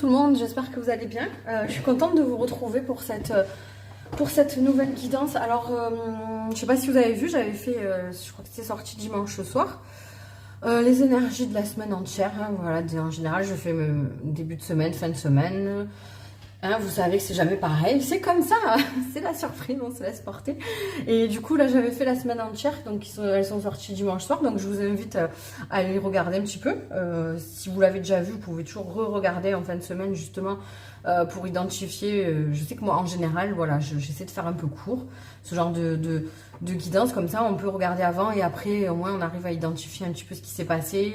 tout le monde, j'espère que vous allez bien. Je suis contente de vous retrouver pour cette nouvelle guidance. Alors, je sais pas si vous avez vu, j'avais fait, je crois que c'était sorti dimanche soir, les énergies de la semaine entière. Hein, voilà, en général, je fais début de semaine, fin de semaine. Hein, vous savez que c'est jamais pareil, c'est comme ça, hein. C'est la surprise, on se laisse porter. Et du coup, là, j'avais fait la semaine entière, donc elles sont sorties dimanche soir, donc je vous invite à aller regarder un petit peu. Si vous l'avez déjà vu, vous pouvez toujours re-regarder en fin de semaine, justement, pour identifier. Je sais que moi, en général, voilà, j'essaie de faire un peu court, ce genre de guidance, comme ça, on peut regarder avant et après, au moins, on arrive à identifier un petit peu ce qui s'est passé,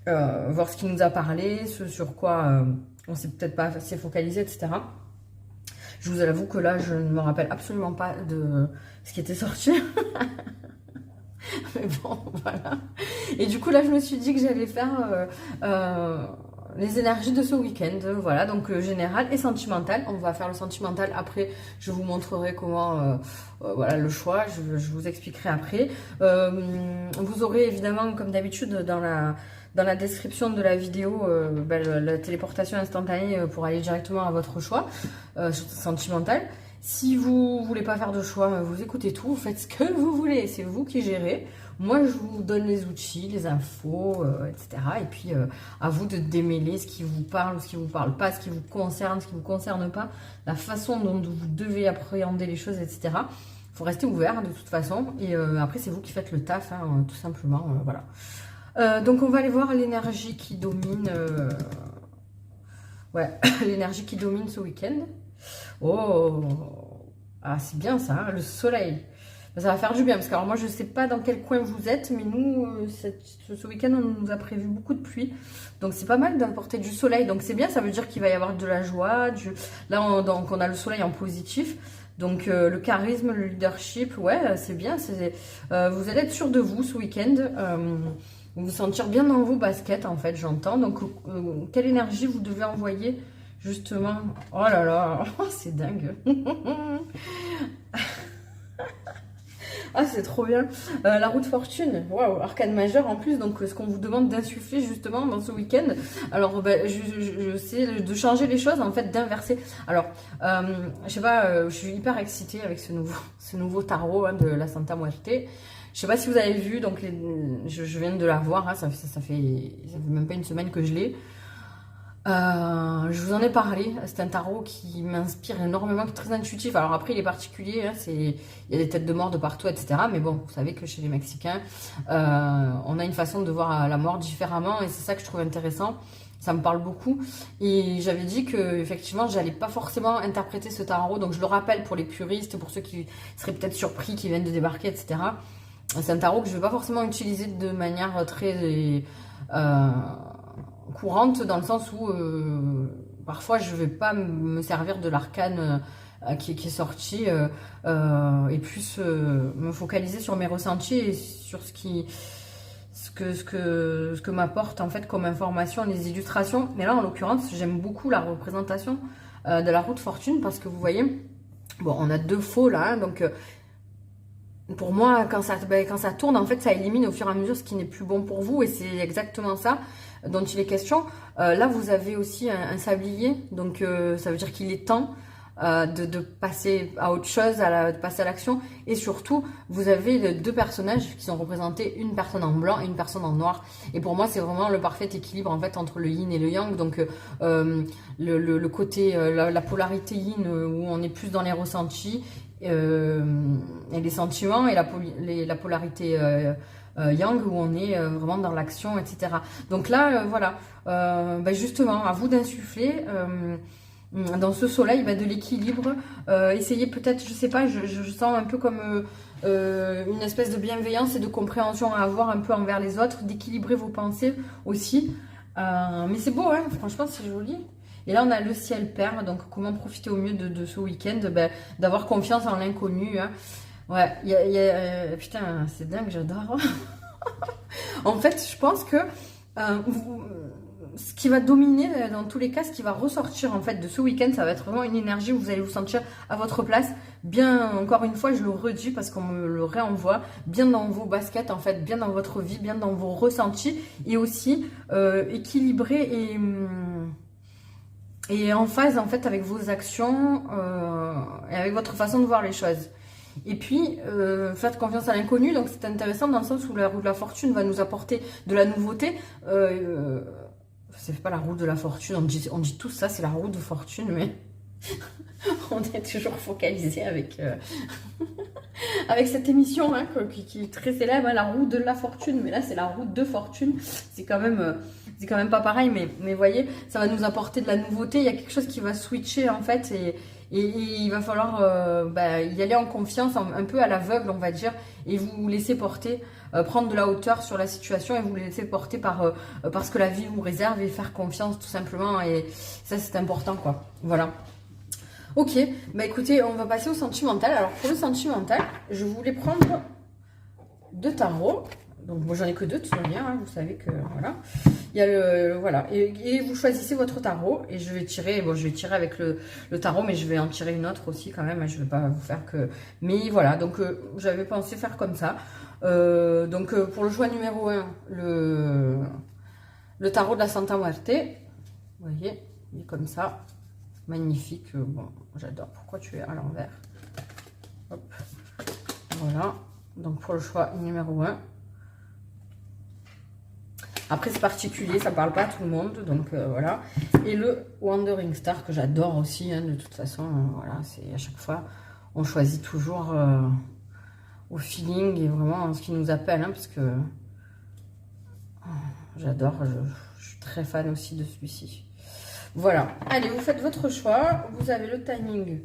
voir ce qui nous a parlé, ce sur quoi... on s'est peut-être pas assez focalisé, etc. Je vous avoue que là, je ne me rappelle absolument pas de ce qui était sorti. Mais bon, voilà. Et du coup, là, je me suis dit que j'allais faire les énergies de ce week-end. Voilà, donc général et sentimental. On va faire le sentimental après. Je vous montrerai comment, voilà, le choix. Je vous expliquerai après. Vous aurez évidemment, comme d'habitude, dans la description de la vidéo, la téléportation instantanée pour aller directement à votre choix sentimental. Si vous voulez pas faire de choix, vous écoutez tout, vous faites ce que vous voulez, c'est vous qui gérez. Moi, je vous donne les outils, les infos, etc. Et puis, à vous de démêler ce qui vous parle ou ce qui vous parle pas, ce qui vous concerne, ce qui vous concerne pas, la façon dont vous devez appréhender les choses, etc. Il faut rester ouvert de toute façon. Et après, c'est vous qui faites le taf, hein, tout simplement. Voilà. Donc on va aller voir l'énergie qui domine l'énergie qui domine ce week-end. Oh, ah, c'est bien ça, hein, le soleil. Ça va faire du bien parce que alors moi je sais pas dans quel coin vous êtes, mais nous ce week-end on nous a prévu beaucoup de pluie, donc c'est pas mal d'apporter du soleil, donc c'est bien, ça veut dire qu'il va y avoir de la joie, là donc on a le soleil en positif. Donc le charisme, le leadership, ouais, c'est bien. Vous allez être sûr de vous ce week-end. Vous sentir bien dans vos baskets, en fait, j'entends. Donc, quelle énergie vous devez envoyer, justement. Oh là là, c'est dingue. Ah, c'est trop bien. La roue de fortune, waouh, arcane majeure en plus. Donc, ce qu'on vous demande d'insuffler, justement, dans ce week-end. Alors, je sais de changer les choses, en fait, d'inverser. Alors, je sais pas, je suis hyper excitée avec ce nouveau tarot, hein, de la Santa Muerte. Je sais pas si vous avez vu, donc je viens de la voir, hein, ça fait même pas une semaine que je l'ai. Je vous en ai parlé, c'est un tarot qui m'inspire énormément, qui est très intuitif. Alors après, il est particulier, hein, il y a des têtes de mort de partout, etc. Mais bon, vous savez que chez les Mexicains, on a une façon de voir la mort différemment et c'est ça que je trouve intéressant. Ça me parle beaucoup et j'avais dit que effectivement j'allais pas forcément interpréter ce tarot, donc je le rappelle pour les puristes, pour ceux qui seraient peut-être surpris, qui viennent de débarquer, etc. C'est un tarot que je ne vais pas forcément utiliser de manière très courante, dans le sens où parfois je ne vais pas me servir de l'arcane qui est sorti et plus me focaliser sur mes ressentis et sur ce que m'apporte en fait comme information, les illustrations. Mais là en l'occurrence j'aime beaucoup la représentation de la roue de fortune parce que vous voyez, bon, on a deux faux là, hein, donc pour moi, quand ça tourne, en fait, ça élimine au fur et à mesure ce qui n'est plus bon pour vous. Et c'est exactement ça dont il est question. Là, vous avez aussi un sablier. Donc, ça veut dire qu'il est temps de passer à autre chose, de passer à l'action. Et surtout, vous avez les deux personnages qui sont représentés, une personne en blanc et une personne en noir. Et pour moi, c'est vraiment le parfait équilibre, en fait, entre le yin et le yang. Donc, le côté, la polarité yin, où on est plus dans les ressentis, et les sentiments, et la polarité yang où on est vraiment dans l'action, etc. Donc là, voilà, justement, à vous d'insuffler dans ce soleil de l'équilibre. Essayez peut-être, je sais pas, je sens un peu comme une espèce de bienveillance et de compréhension à avoir un peu envers les autres, d'équilibrer vos pensées aussi. Mais c'est beau, hein, franchement, c'est joli. Et là, on a le ciel perle, donc comment profiter au mieux de ce week-end, d'avoir confiance en l'inconnu. Hein. Ouais, putain, c'est dingue, j'adore. En fait, je pense que ce qui va dominer dans tous les cas, ce qui va ressortir en fait de ce week-end, ça va être vraiment une énergie où vous allez vous sentir à votre place, bien, encore une fois, je le redis parce qu'on me le réenvoie, bien dans vos baskets en fait, bien dans votre vie, bien dans vos ressentis et aussi équilibré et et en phase en fait avec vos actions et avec votre façon de voir les choses. Et puis, faites confiance à l'inconnu, donc c'est intéressant dans le sens où la roue de la fortune va nous apporter de la nouveauté. C'est pas la roue de la fortune, on dit tout ça, c'est la roue de fortune, mais on est toujours focalisé avec, avec cette émission hein, qui est très célèbre, hein, la roue de la fortune, mais là c'est la roue de fortune, c'est quand même pas pareil, mais voyez, ça va nous apporter de la nouveauté, il y a quelque chose qui va switcher en fait, et il va falloir y aller en confiance, un peu à l'aveugle on va dire, et vous laisser porter, prendre de la hauteur sur la situation et vous laisser porter par ce que la vie vous réserve et faire confiance tout simplement, et ça c'est important quoi, voilà. Ok, bah écoutez, on va passer au sentimental. Alors pour le sentimental, je voulais prendre 2 tarots. Donc moi j'en ai que 2 de toute manière, hein, vous savez que voilà. Il y a voilà, et vous choisissez votre tarot et je vais tirer, bon je vais tirer avec le tarot, mais je vais en tirer une autre aussi quand même, je vais pas vous faire que... Mais voilà, donc j'avais pensé faire comme ça. Pour le choix numéro 1, le tarot de la Santa Muerte, vous voyez, il est comme ça. Magnifique, bon, j'adore. Pourquoi tu es à l'envers? Hop, voilà. Donc pour le choix numéro 1. Après c'est particulier, ça parle pas à tout le monde, donc voilà. Et le Wandering Star que j'adore aussi, hein, de toute façon, voilà, c'est à chaque fois, on choisit toujours au feeling et vraiment ce qui nous appelle, hein, parce que j'adore, je suis très fan aussi de celui-ci. Voilà, allez, vous faites votre choix, vous avez le timing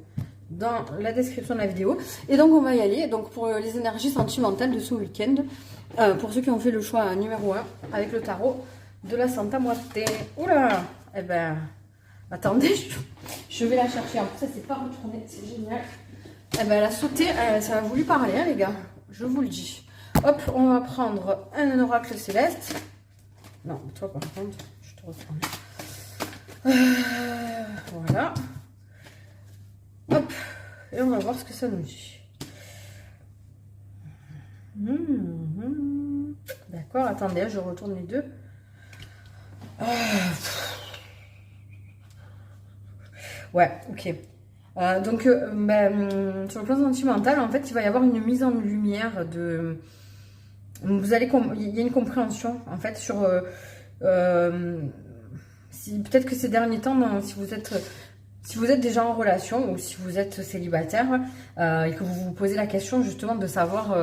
dans la description de la vidéo. Et donc, on va y aller. Donc, pour les énergies sentimentales de ce week-end, pour ceux qui ont fait le choix numéro 1, avec le tarot de la Santa Muerte. Oula, eh ben, attendez, je vais la chercher. En plus, ça s'est pas retourné, c'est génial. Eh ben, elle a sauté, ça a voulu parler, hein, les gars, je vous le dis. Hop, on va prendre un oracle céleste. Non, toi, par contre, je te retourne. Voilà. Hop. Et on va voir ce que ça nous dit. D'accord, attendez, je retourne les deux. Ouais, ok. Sur le plan sentimental, en fait, il va y avoir une mise en lumière de... il y a une compréhension, en fait, sur... peut-être que ces derniers temps, si vous êtes déjà en relation ou si vous êtes célibataire et que vous vous posez la question justement de savoir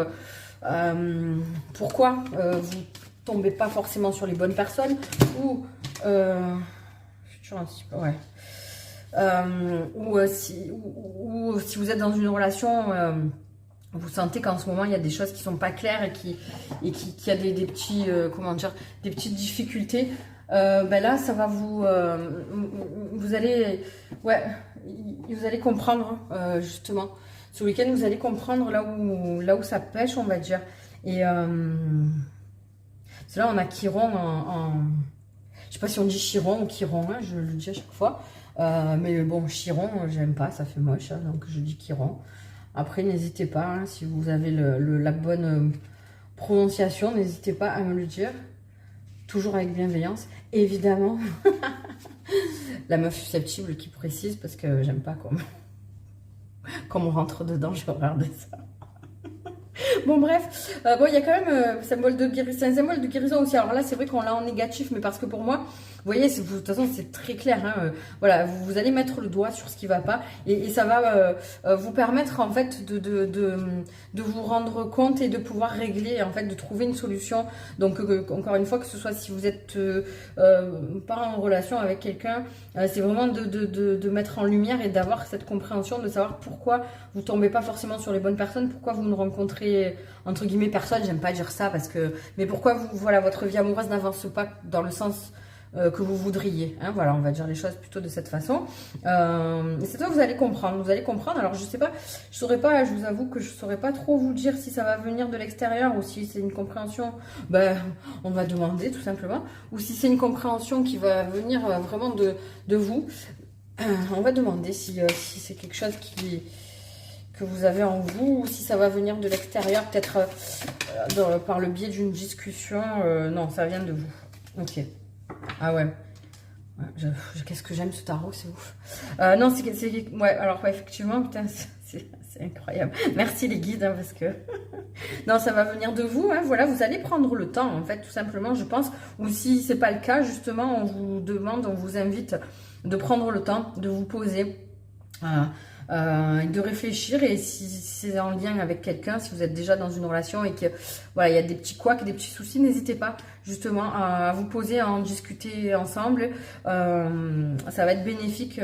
pourquoi vous tombez pas forcément sur les bonnes personnes ou si vous êtes dans une relation, vous sentez qu'en ce moment il y a des choses qui sont pas claires et qu'il y a des petits des petites difficultés. Là, ça va vous allez comprendre justement ce week-end, vous allez comprendre là où ça pêche, on va dire. Et c'est là on a Chiron je sais pas si on dit Chiron ou Chiron, hein, je le dis à chaque fois, mais bon, Chiron, j'aime pas, ça fait moche, hein, donc je dis Chiron. Après, n'hésitez pas, hein, si vous avez la bonne prononciation, n'hésitez pas à me le dire. Toujours avec bienveillance, évidemment. La meuf susceptible qui précise, parce que j'aime pas comme on rentre dedans, j'ai horreur de ça. Bon bref, il y a quand même c'est un symbole de guérison aussi. Alors là c'est vrai qu'on l'a en négatif, mais parce que pour moi, vous voyez, de toute façon c'est très clair, hein, voilà, vous allez mettre le doigt sur ce qui va pas et ça va vous permettre en fait de vous rendre compte et de pouvoir régler, en fait, de trouver une solution. Donc encore une fois, que ce soit si vous êtes pas en relation avec quelqu'un, c'est vraiment de mettre en lumière et d'avoir cette compréhension, de savoir pourquoi vous tombez pas forcément sur les bonnes personnes, pourquoi vous ne rencontrez entre guillemets personne, j'aime pas dire ça parce que, mais pourquoi votre vie amoureuse n'avance pas dans le sens que vous voudriez, hein, voilà, on va dire les choses plutôt de cette façon. C'est ça, vous allez comprendre. Alors je sais pas, je vous avoue que je saurais pas trop vous dire si ça va venir de l'extérieur ou si c'est une compréhension, on va demander tout simplement, ou si c'est une compréhension qui va venir vraiment de vous, on va demander si c'est quelque chose que vous avez en vous, ou si ça va venir de l'extérieur, peut-être par le biais d'une discussion. Non, ça vient de vous. Ok. Ah ouais. Qu'est-ce que j'aime ce tarot, c'est ouf. Non, ouais, alors ouais, effectivement, putain, c'est incroyable. Merci les guides, hein, parce que non, ça va venir de vous. Hein, voilà, vous allez prendre le temps, en fait, tout simplement, je pense. Ou si c'est pas le cas, justement, on vous demande, on vous invite de prendre le temps, de vous poser. De réfléchir, et si c'est en lien avec quelqu'un, si vous êtes déjà dans une relation et que voilà, il y a des petits couacs, des petits soucis, n'hésitez pas justement à vous poser, à en discuter ensemble. Ça va être bénéfique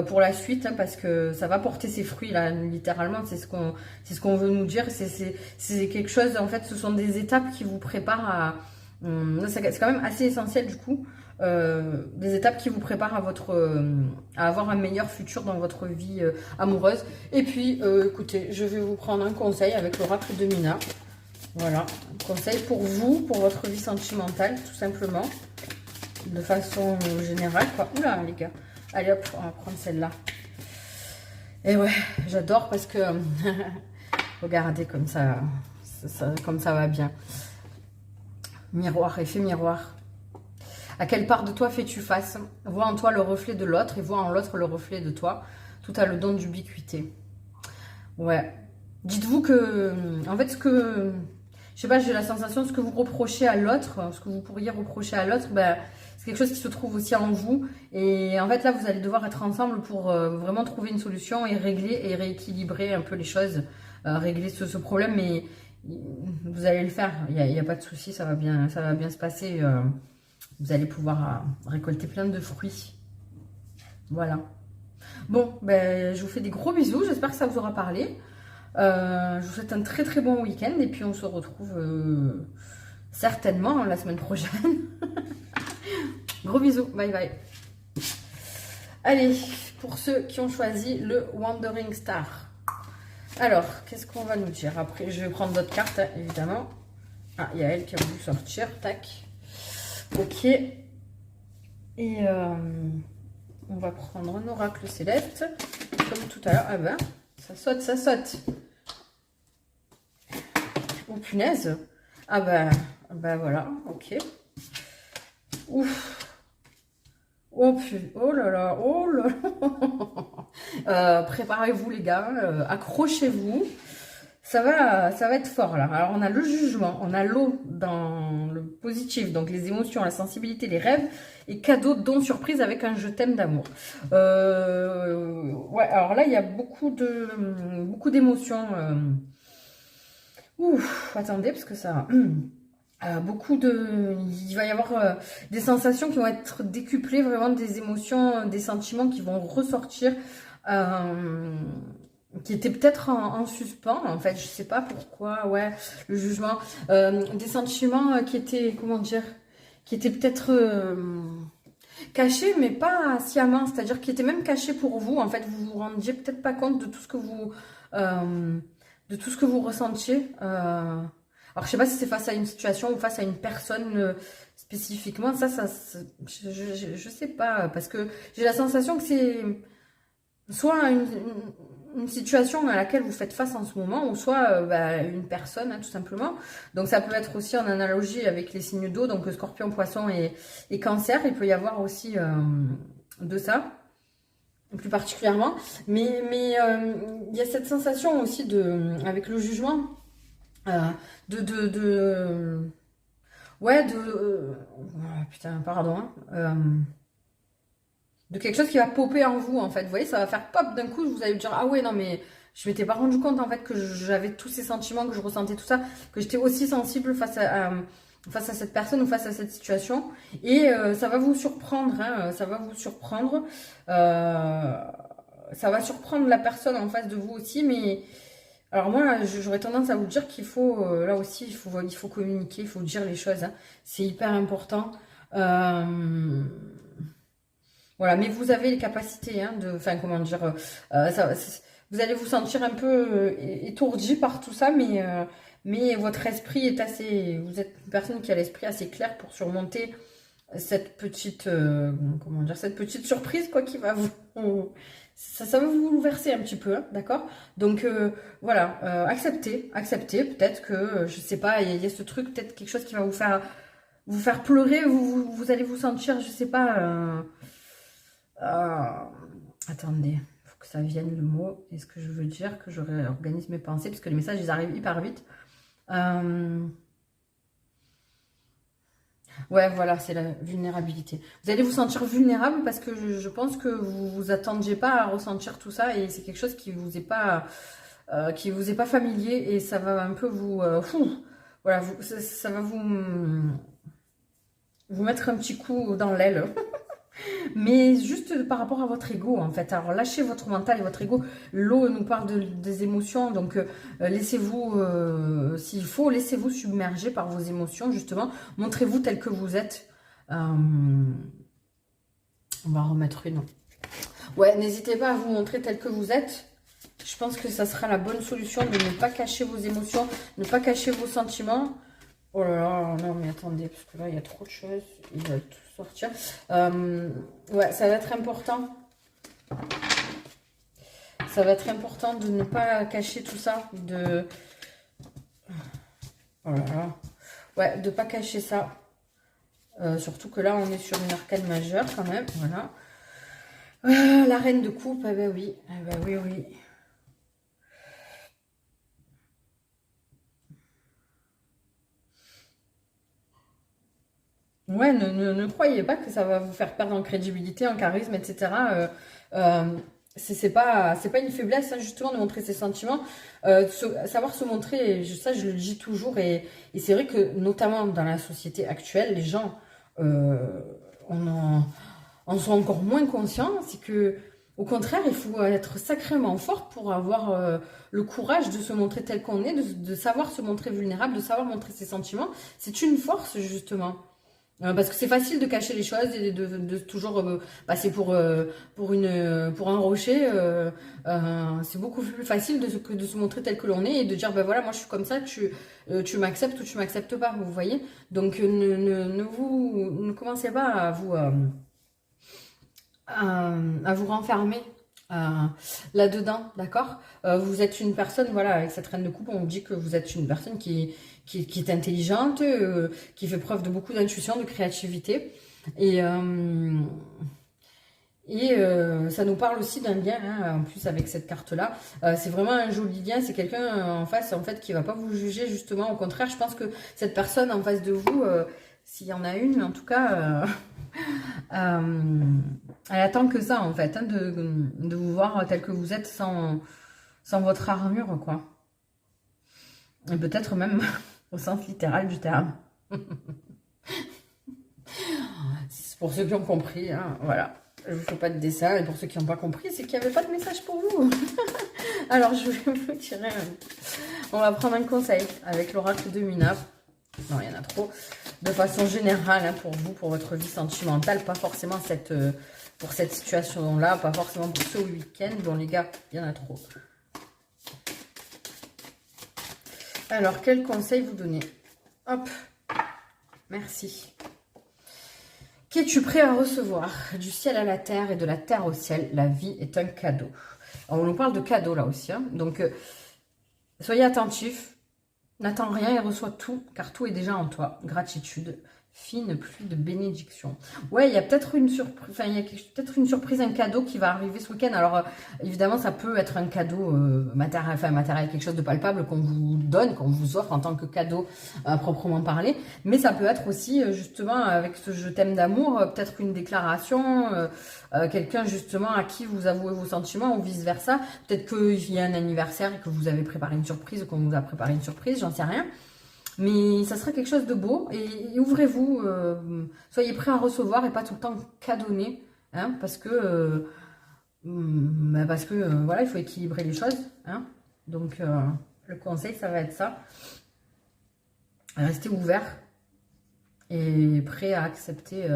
pour la suite, hein, parce que ça va porter ses fruits là, littéralement. C'est ce qu'on veut nous dire. C'est quelque chose, en fait, ce sont des étapes qui vous préparent à c'est quand même assez essentiel du coup. Des étapes qui vous préparent à avoir un meilleur futur dans votre vie amoureuse. Et puis, écoutez, je vais vous prendre un conseil avec l'oracle de Mina. Voilà, un conseil pour vous, pour votre vie sentimentale, tout simplement, de façon générale, quoi. Oula, les gars. Allez hop, on va prendre celle-là. Et ouais, j'adore parce que regardez comme ça, comme ça va bien. Miroir, effet miroir. À quelle part de toi fais-tu face? Vois en toi le reflet de l'autre et vois en l'autre le reflet de toi. Tout a le don d'ubiquité. Ouais. Dites-vous que, en fait, je sais pas, j'ai la sensation, ce que vous reprochez à l'autre, ce que vous pourriez reprocher à l'autre, ben, c'est quelque chose qui se trouve aussi en vous. Et en fait, là, vous allez devoir être ensemble pour vraiment trouver une solution et régler et rééquilibrer un peu les choses, régler ce problème. Mais vous allez le faire. Il y a pas de souci, ça va bien se passer. Vous allez pouvoir récolter plein de fruits. Voilà. Bon, ben, je vous fais des gros bisous. J'espère que ça vous aura parlé. Je vous souhaite un très très bon week-end. Et puis on se retrouve certainement la semaine prochaine. Gros bisous. Bye bye. Allez, pour ceux qui ont choisi le Wandering Star. Alors, qu'est-ce qu'on va nous dire? Après, je vais prendre d'autres cartes, hein, évidemment. Ah, il y a elle qui a voulu sortir. Tac. Ok. Et on va prendre un oracle céleste. Comme tout à l'heure. Ah ben, ça saute, ça saute. Oh punaise. Ah ben voilà, ok. Ouf. Oh là là, oh là là. Préparez-vous les gars, accrochez-vous. Ça va être fort là. Alors on a le jugement, on a l'eau dans le positif, donc les émotions, la sensibilité, les rêves, et cadeau, don, surprise avec un je t'aime d'amour. Ouais, alors là il y a beaucoup d'émotions. Ouf, attendez parce que ça. Il va y avoir des sensations qui vont être décuplées, vraiment des émotions, des sentiments qui vont ressortir. Qui était peut-être en suspens, en fait, je sais pas pourquoi, ouais, le jugement, des sentiments qui étaient, comment dire, qui étaient peut-être cachés, mais pas sciemment, c'est-à-dire qui étaient même cachés pour vous, en fait, vous vous rendiez peut-être pas compte de tout ce que vous ressentiez. Alors, je sais pas si c'est face à une situation ou face à une personne spécifiquement, je sais pas, parce que j'ai la sensation que c'est soit une situation à laquelle vous faites face en ce moment, ou soit une personne, hein, tout simplement. Donc ça peut être aussi en analogie avec les signes d'eau, donc scorpion, poisson et cancer. Il peut y avoir aussi de ça, plus particulièrement. Mais il y a cette sensation aussi avec le jugement, putain, pardon, hein, de quelque chose qui va popper en vous, en fait. Vous voyez, ça va faire pop d'un coup, vous allez vous dire, ah ouais, non, mais je m'étais pas rendu compte, en fait, que j'avais tous ces sentiments, que je ressentais tout ça, que j'étais aussi sensible face à cette personne ou face à cette situation. Et ça va vous surprendre, hein, ça va vous surprendre. Ça va surprendre la personne en face de vous aussi, mais... Alors moi, j'aurais tendance à vous dire qu'il faut, là aussi, il faut communiquer, il faut dire les choses, hein. C'est hyper important. Voilà, mais vous avez les capacités, hein, enfin, comment dire, vous allez vous sentir un peu étourdi par tout ça, mais votre esprit est vous êtes une personne qui a l'esprit assez clair pour surmonter cette petite, comment dire, cette petite surprise, quoi, qui va ça va vous verser un petit peu, hein, d'accord? Donc, voilà, acceptez, peut-être que, je sais pas, il y a ce truc, peut-être quelque chose qui va vous faire pleurer, vous allez vous sentir, je sais pas, Attendez, il faut que ça vienne le mot. Et ce que je veux dire, que je réorganise mes pensées, parce que les messages, ils arrivent hyper vite. Ouais, voilà, c'est la vulnérabilité. Vous allez vous sentir vulnérable parce que je pense que vous vous attendiez pas à ressentir tout ça et c'est quelque chose qui vous est pas familier et ça va un peu vous, voilà, ça va vous mettre un petit coup dans l'aile. Mais juste par rapport à votre ego, en fait. Alors, lâchez votre mental et votre ego. L'eau nous parle des émotions, donc laissez-vous, s'il faut, laissez-vous submerger par vos émotions, justement. Montrez-vous tel que vous êtes. On va remettre une. Ouais, n'hésitez pas à vous montrer tel que vous êtes. Je pense que ça sera la bonne solution de ne pas cacher vos émotions, ne pas cacher vos sentiments. Oh là là, non mais attendez, parce que là il y a trop de choses, il va tout sortir. Ouais, ça va être important. Ça va être important de ne pas cacher tout ça, de... Oh là là. Ouais, de ne pas cacher ça. Surtout que là on est sur une arcane majeure quand même, voilà. La reine de coupe, eh ben oui, eh ben oui, oui. Ouais, ne croyez pas que ça va vous faire perdre en crédibilité, en charisme, etc. C'est pas une faiblesse, hein, justement, de montrer ses sentiments. Savoir se montrer, ça je le dis toujours, et c'est vrai que, notamment dans la société actuelle, les gens en sont encore moins conscients. C'est que, au contraire, il faut être sacrément fort pour avoir le courage de se montrer tel qu'on est, de savoir se montrer vulnérable, de savoir montrer ses sentiments. C'est une force, justement. Parce que c'est facile de cacher les choses et de toujours passer pour un rocher. C'est beaucoup plus facile de se montrer tel que l'on est et de dire ben voilà, moi je suis comme ça, tu m'acceptes ou tu m'acceptes pas, vous voyez. Donc ne commencez pas à vous renfermer là-dedans, d'accord. Vous êtes une personne, voilà, avec cette reine de coupe, on vous dit que vous êtes une personne qui est intelligente, qui fait preuve de beaucoup d'intuition, de créativité. Et ça nous parle aussi d'un lien, hein, en plus avec cette carte-là. C'est vraiment un joli lien, c'est quelqu'un en face, en fait, qui va pas vous juger, justement. Au contraire, je pense que cette personne en face de vous, s'il y en a une, en tout cas, elle attend que ça, en fait, hein, de vous voir tel que vous êtes sans votre armure, quoi. Et peut-être même au sens littéral du terme. C'est pour ceux qui ont compris, hein, voilà. Je ne vous fais pas de dessin. Et pour ceux qui n'ont pas compris, c'est qu'il n'y avait pas de message pour vous. Alors, je vais vous tirer... On va prendre un conseil avec l'oracle de Mina. Non, il y en a trop. De façon générale, hein, pour vous, pour votre vie sentimentale. Pas forcément pour cette situation-là. Pas forcément pour ce week-end. Bon, les gars, il y en a trop. Alors, quel conseil vous donner? Hop, merci. Qu'es-tu prêt à recevoir? Du ciel à la terre et de la terre au ciel, la vie est un cadeau. Alors, on nous parle de cadeau là aussi. Hein. Donc, soyez attentifs. N'attends rien et reçois tout, car tout est déjà en toi. Gratitude, fine pluie de bénédiction. Ouais, il y a peut-être une surprise, enfin, il y a peut-être une surprise, un cadeau qui va arriver ce week-end. Alors, évidemment, ça peut être un cadeau matériel, quelque chose de palpable qu'on vous donne, qu'on vous offre en tant que cadeau proprement parlé. Mais ça peut être aussi, justement, avec ce je t'aime d'amour, peut-être une déclaration, quelqu'un, justement, à qui vous avouez vos sentiments ou vice-versa. Peut-être qu'il y a un anniversaire et que vous avez préparé une surprise ou qu'on vous a préparé une surprise, j'en sais rien. Mais ça sera quelque chose de beau et ouvrez-vous, soyez prêts à recevoir et pas tout le temps cadonner, hein, parce que voilà, il faut équilibrer les choses, hein. Donc le conseil, ça va être ça. Restez ouvert et prêt à accepter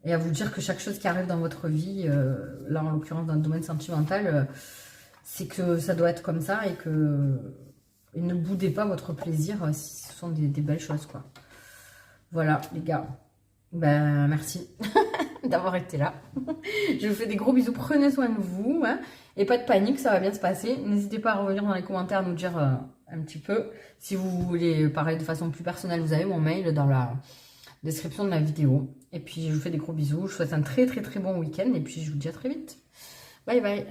et à vous dire que chaque chose qui arrive dans votre vie, là en l'occurrence dans le domaine sentimental, c'est que ça doit être comme ça et que... Et ne boudez pas votre plaisir si ce sont des belles choses, quoi. Voilà, les gars. Ben, merci d'avoir été là. Je vous fais des gros bisous. Prenez soin de vous. Hein, et pas de panique, ça va bien se passer. N'hésitez pas à revenir dans les commentaires, nous dire un petit peu. Si vous voulez parler de façon plus personnelle, vous avez mon mail dans description de la vidéo. Et puis je vous fais des gros bisous, je vous souhaite un très très très bon week-end et puis je vous dis à très vite. Bye bye.